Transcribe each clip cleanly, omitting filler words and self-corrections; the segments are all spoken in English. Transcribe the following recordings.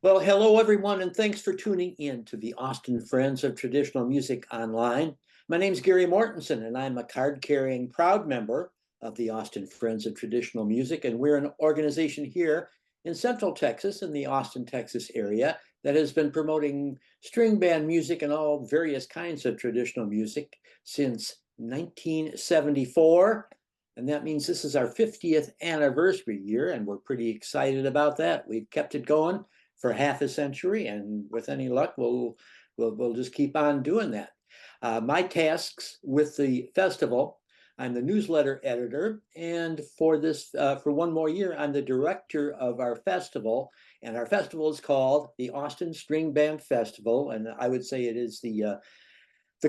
Well, hello everyone, and thanks for tuning in to the Austin Friends of Traditional Music Online. My name's Gary Mortensen, and I'm a card-carrying proud member of the Austin Friends of Traditional Music, and we're an organization here in Central Texas, in the Austin, Texas area, that has been promoting string band music and all various kinds of traditional music since 1974. And that means this is our 50th anniversary year, and we're pretty excited about that. We've kept it going for half a century, and with any luck, we'll just keep on doing that. My tasks with the festival: I'm the newsletter editor, and for one more year, I'm the director of our festival. And our festival is called the Austin String Band Festival, and I would say it is the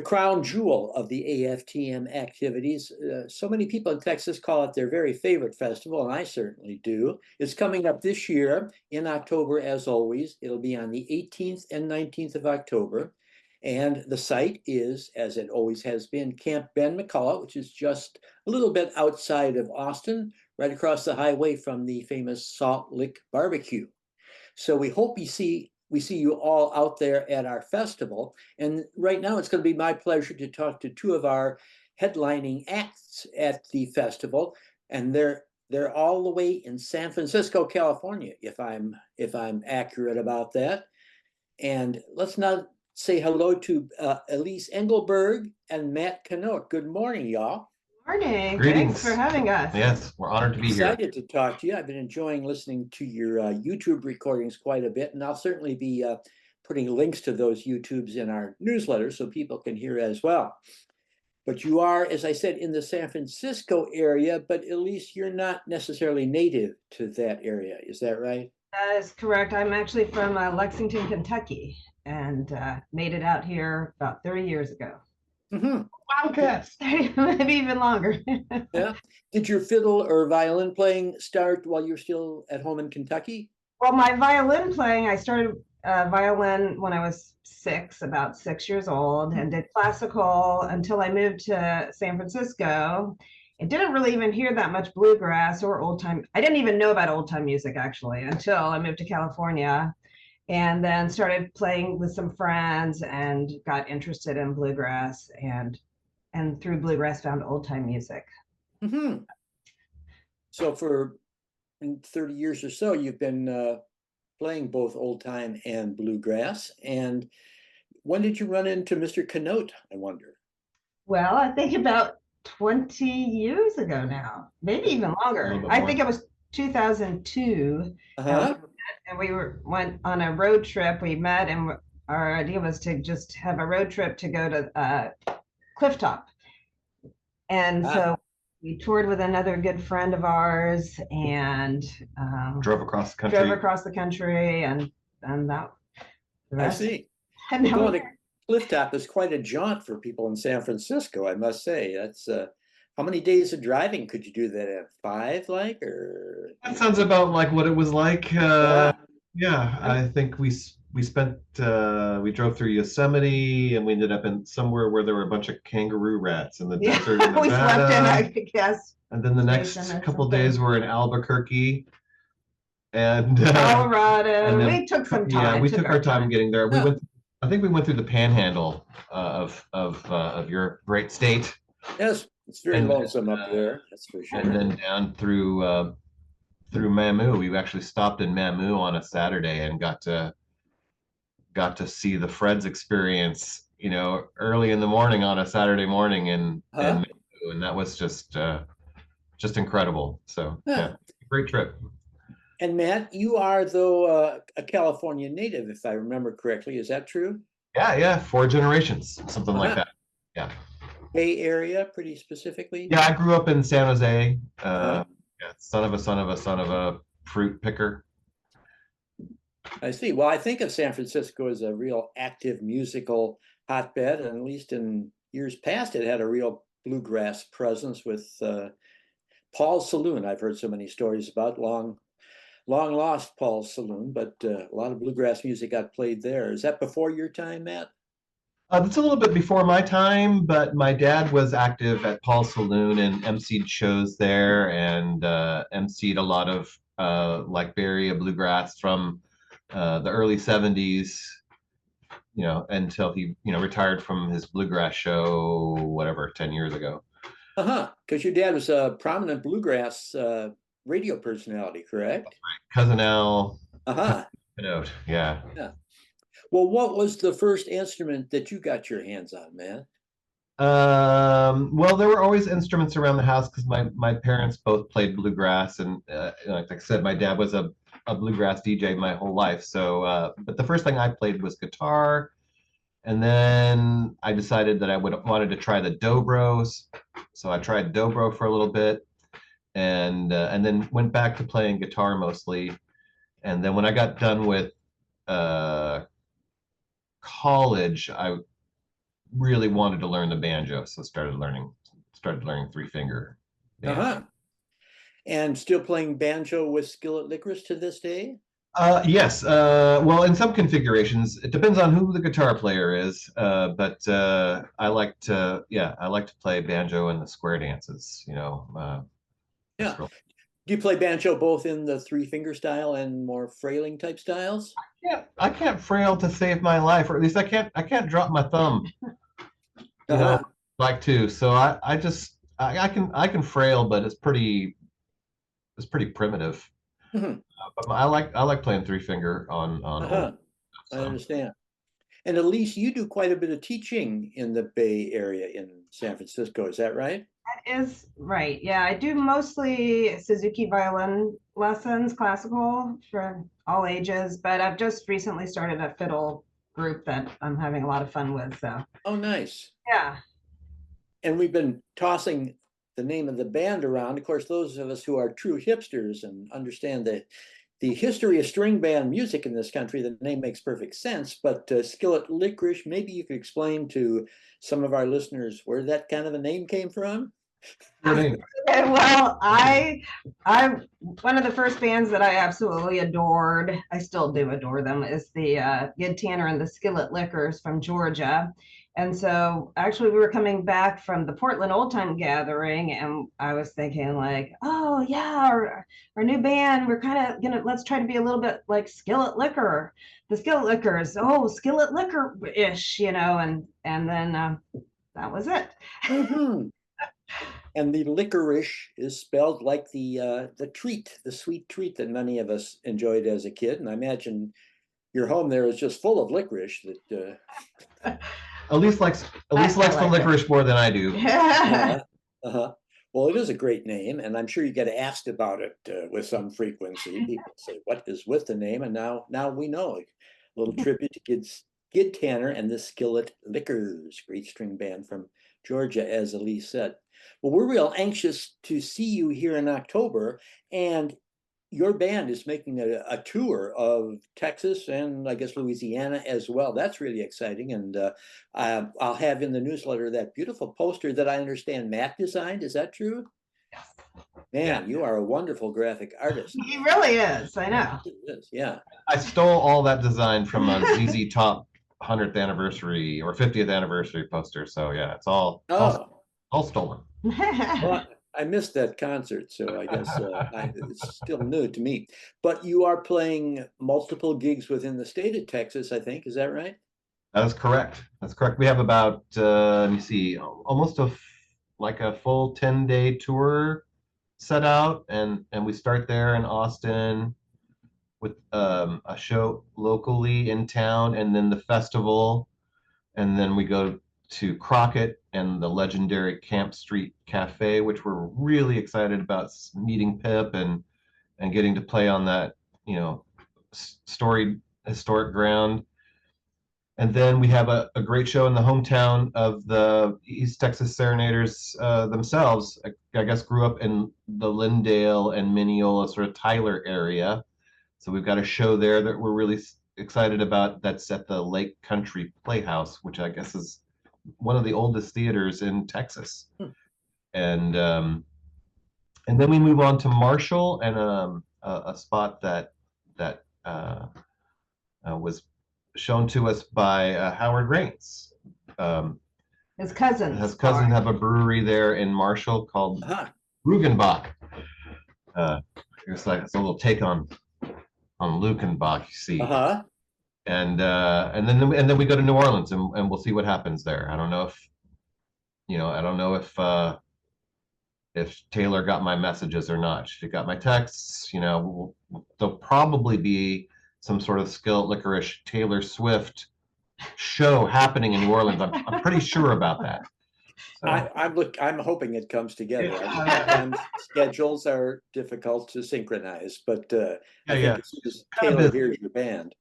crown jewel of the AFTM activities. So many people in Texas call it their very favorite festival, and I certainly do. It's coming up this year in October, as always. It'll be on the 18th and 19th of October. And the site is, as it always has been, Camp Ben McCullough, which is just a little bit outside of Austin, right across the highway from the famous Salt Lick Barbecue. So we hope we see you all out there at our festival. And right now it's going to be my pleasure to talk to two of our headlining acts at the festival. And they're all the way in San Francisco, California, if I'm accurate about that. And let's now say hello to Elise Engelberg and Matt Canote. Good morning, y'all. Morning. Greetings. Thanks for having us. Yes, we're honored to be here. Excited to talk to you. I've been enjoying listening to your YouTube recordings quite a bit, and I'll certainly be putting links to those YouTubes in our newsletter so people can hear as well. But you are, as I said, in the San Francisco area, but at least you're not necessarily native to that area. Is that right? That is correct. I'm actually from Lexington, Kentucky, and made it out here about 30 years ago. Mm-hmm. Wildcats. Maybe even longer. Yeah. Did your fiddle or violin playing start while you're still at home in Kentucky? Well, my violin playing, I started violin when I was about 6 years old, and did classical until I moved to San Francisco. I didn't really even hear that much bluegrass or old time. I didn't even know about old time music actually until I moved to California, and then started playing with some friends and got interested in bluegrass, and through bluegrass found old time music. Mm-hmm. So for 30 years or so, you've been playing both old time and bluegrass. And when did you run into Mr. Canote, I wonder? Well, I think about 20 years ago now, maybe even longer. I think it was 2002. Uh-huh. And we went on a road trip. We met, and our idea was to just have a road trip to go to Clifftop. And so we toured with another good friend of ours, and drove across the country. and that. I see. And well, going to Clifftop is quite a jaunt for people in San Francisco, I must say. That's how many days of driving could you do that in? 5, like, or? That sounds about like what it was like. Yeah, I think we drove through Yosemite, and we ended up in somewhere where there were a bunch of kangaroo rats in the desert in Nevada. We slept in, I guess. And then the next couple of days were in Albuquerque and Colorado. And then, we took some time. Yeah, we took our time getting there. We went. I think we went through the panhandle of your great state. Yes, it's very lonesome up there. That's for sure. And then down through Mamou. We actually stopped in Mamou on a Saturday and got to see the Fred's experience, early in the morning on a Saturday morning in Mamou, and that was just incredible. So yeah, great trip. And Matt, you are, though, a California native, if I remember correctly. Is that true? Yeah, 4 generations, something like that. Yeah. Bay Area, pretty specifically? Yeah, I grew up in San Jose. Yeah, son of a fruit picker. I see. Well, I think of San Francisco as a real active musical hotbed, and at least in years past, it had a real bluegrass presence with Paul's Saloon. I've heard so many stories about long lost Paul's Saloon, but a lot of bluegrass music got played there. Is that before your time, Matt? That's a little bit before my time, but my dad was active at Paul's Saloon and emceed shows there, and emceed a lot of like Bay Area bluegrass from the early 70s, until he, retired from his bluegrass show, whatever, 10 years ago. Because your dad was a prominent bluegrass radio personality, correct? Cousin Al, Uh-huh. yeah. Yeah. Well, what was the first instrument that you got your hands on, man? Well, there were always instruments around the house because my parents both played bluegrass, and like I said, my dad was a bluegrass DJ my whole life. So, but the first thing I played was guitar, and then I decided that I wanted to try the dobros. So I tried dobro for a little bit, and then went back to playing guitar mostly. And then when I got done with uh, college, I really wanted to learn the banjo, so started learning three finger banjo. Uh-huh. And still playing banjo with Skillet Licorice to this day? Yes. Well, in some configurations, it depends on who the guitar player is. But I like to play banjo in the square dances. Yeah. Real, Do you play banjo both in the three-finger style and more frailing type styles? I can't frail to save my life, or at least I can't drop my thumb. Uh-huh. Like to. So I can frail, but it's pretty primitive. Mhm. But I like playing three finger on Uh-huh. old. I So. understand. And Elise, you do quite a bit of teaching in the Bay Area in San Francisco, is that right? That is right. Yeah, I do mostly Suzuki violin lessons, classical for all ages, but I've just recently started a fiddle group that I'm having a lot of fun with. So, Oh, nice. yeah. And we've been tossing the name of the band around. Of course, those of us who are true hipsters and understand the history of string band music in this country, the name makes perfect sense. But Skillet Licorice, maybe you could explain to some of our listeners where that kind of a name came from? Your name. Well, I one of the first bands that I absolutely adored, I still do adore them, is the Gid Tanner and the Skillet Liquors from Georgia. And so actually we were coming back from the Portland Old Time Gathering, and I was thinking like, oh yeah, our new band, we're kind of gonna, let's try to be a little bit like Skillet Liquor, the Skillet Liquors, oh, Skillet Liquor-ish, and then that was it. Mhm. And the licorice is spelled like the treat, the sweet treat that many of us enjoyed as a kid. And I imagine your home there is just full of licorice that Elise likes the like it. licorice more than I do. uh-huh. Well, it is a great name, and I'm sure you get asked about it with some frequency. People say, "What is with the name?" And now we know. A little tribute to Gid Tanner and the Skillet Liquors, great string band from Georgia, as Elise said. Well, we're real anxious to see you here in October, and your band is making a tour of Texas and I guess Louisiana as well. That's really exciting. And I'll have in the newsletter that beautiful poster that I understand Matt designed. Is that true? Man, you are a wonderful graphic artist. He really is. I know. It is, yeah. I stole all that design from a ZZ Top 100th anniversary or 50th anniversary poster. So yeah, it's all stolen. Well, I missed that concert, so I guess it's still new to me. But you are playing multiple gigs within the state of Texas, I think. Is that right? That is correct. That's correct. We have about let me see, almost like a full 10-day tour set out, and we start there in Austin with a show locally in town, and then the festival, and then we go to Crockett and the legendary Camp Street Cafe, which we're really excited about meeting Pip and getting to play on that, storied historic ground. And then we have a great show in the hometown of the East Texas Serenaders themselves. I guess grew up in the Lindale and Mineola, sort of Tyler area. So we've got a show there that we're really excited about. That's at the Lake Country Playhouse, which I guess is one of the oldest theaters in Texas. And then we move on to Marshall and a spot that was shown to us by Howard Raines. His cousins. His cousins have a brewery there in Marshall called Rugenbach. It's a little take on on Lukenbach, you see. Uh-huh. And then we go to New Orleans and we'll see what happens there. I don't know if Taylor got my messages or not. She got my texts. There'll probably be some sort of Skillet Licorice Taylor Swift show happening in New Orleans. I'm pretty sure about that. So, I'm hoping it comes together. Yeah. Sometimes schedules are difficult to synchronize, but I think yeah. as soon as Kind of Taylor busy. hears your band,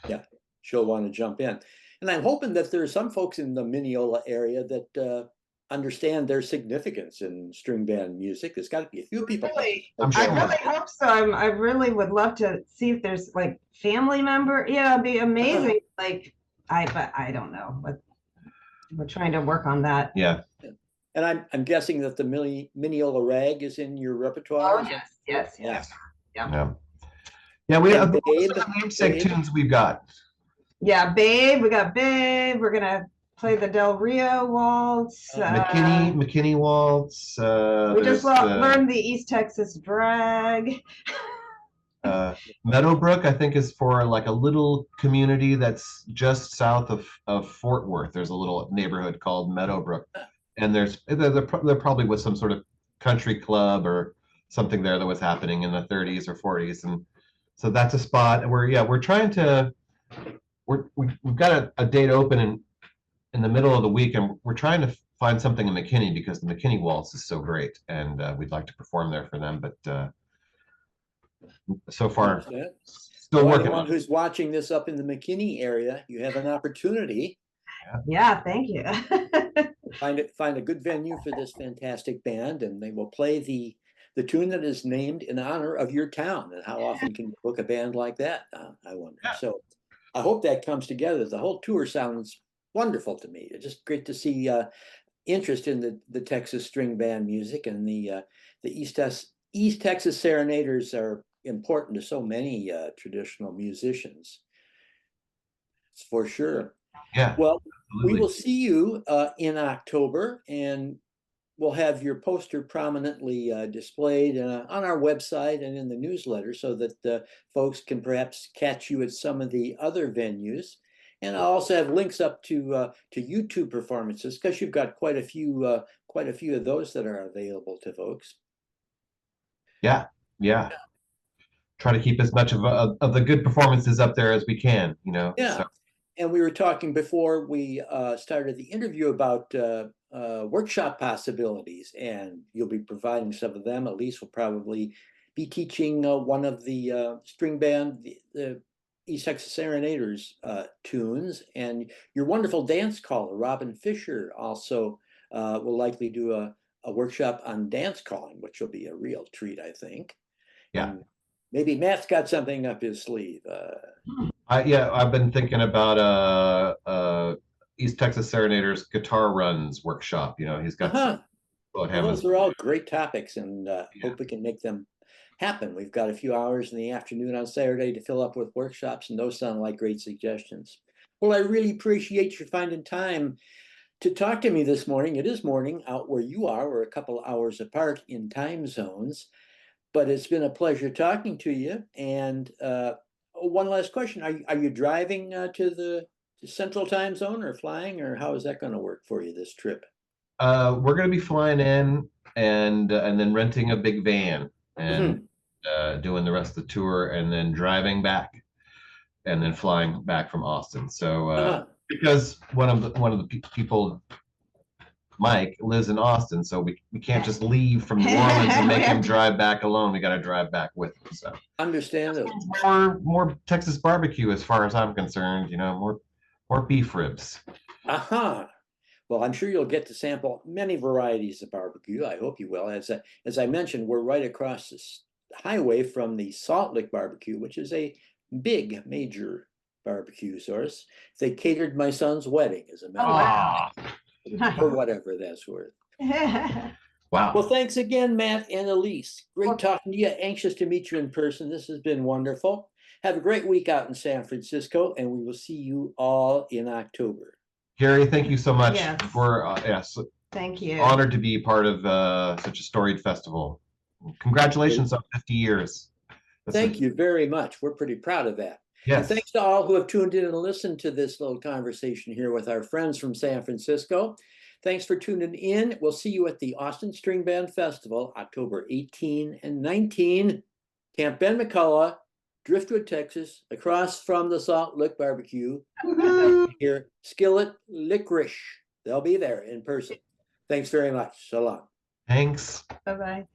Yeah. she'll want to jump in. And I'm hoping that there are some folks in the Mineola area that understand their significance in string band music. There's got to be a few people. Really, I'm I sure. really hope so. I really would love to see if there's like family member. Yeah, it'd be amazing. Like but I don't know. But we're trying to work on that. Yeah. And I'm guessing that the Mineola rag is in your repertoire. Oh yes. Yeah. We And have Babe, the namesake Babe. tunes we've got. Yeah, Babe. We got Babe. We're gonna play the Del Rio waltz. McKinney Waltz. We just learned the East Texas drag. Meadowbrook, I think, is for like a little community that's just south of Fort Worth. There's a little neighborhood called Meadowbrook, and they're probably with some sort of country club or something there that was happening in the 30s or 40s, and so that's a spot where we're trying to we've got a date open in the middle of the week, and we're trying to find something in McKinney because the McKinney Waltz is so great, and we'd like to perform there for them, but so far still working. Anyone who's watching this up in the McKinney area, you have an opportunity. Yeah, thank you. Find a good venue for this fantastic band, and they will play the tune that is named in honor of your town. And how often can you book a band like that? I wonder. Yeah. So I hope that comes together. The whole tour sounds wonderful to me. It's just great to see interest in the Texas string band music, and the East Texas Serenaders are important to so many traditional musicians. It's for sure. Yeah. Well, Absolutely. we will see you in October, and we'll have your poster prominently displayed on our website and in the newsletter, so that folks can perhaps catch you at some of the other venues. And I'll also have links up to YouTube performances, because you've got quite a few of those that are available to folks. Yeah. Try to keep as much of the good performances up there as we can, Yeah. So. And we were talking before we started the interview about workshop possibilities, and you'll be providing some of them. Elise will probably be teaching one of the string band, the East Texas Serenaders tunes, and your wonderful dance caller, Robin Fisher, also will likely do a workshop on dance calling, which will be a real treat, I think. Yeah. And maybe Matt's got something up his sleeve. I've been thinking about East Texas Serenaders guitar runs workshop. He's got some about him. Those are all great topics, and hope we can make them happen. We've got a few hours in the afternoon on Saturday to fill up with workshops, and those sound like great suggestions. Well, I really appreciate you finding time to talk to me this morning. It is morning out where you are. We're a couple hours apart in time zones, but it's been a pleasure talking to you. And one last question: Are you driving to the Central Time Zone, or flying, or how is that going to work for you this trip? We're going to be flying in and then renting a big van and doing the rest of the tour, and then driving back, and then flying back from Austin. So because one of the people, Mike, lives in Austin, so we can't just leave from New Orleans and make him drive back alone. We got to drive back with him. So understandable. More Texas barbecue, as far as I'm concerned. More beef ribs. Well, I'm sure you'll get to sample many varieties of barbecue. I hope you will. As I mentioned, we're right across this highway from the Salt Lick Barbecue, which is a big, major barbecue source. They catered my son's wedding, as a matter of fact, for whatever that's worth. Wow. Well, thanks again, Matt and Elise. Great talking to you. Anxious to meet you in person. This has been wonderful. Have a great week out in San Francisco, and we will see you all in October. Gary, thank you so much. Yes. We're Thank you. honored to be part of such a storied festival. Congratulations on 50 years. Thank you very much. We're pretty proud of that. And Yes. thanks to all who have tuned in and listened to this little conversation here with our friends from San Francisco. Thanks for tuning in. We'll see you at the Austin String Band Festival, October 18 and 19, Camp Ben McCullough, Driftwood, Texas, across from the Salt Lick Barbecue. Here, Skillet, Licorice. They'll be there in person. Thanks very much. So long. Thanks. Bye-bye.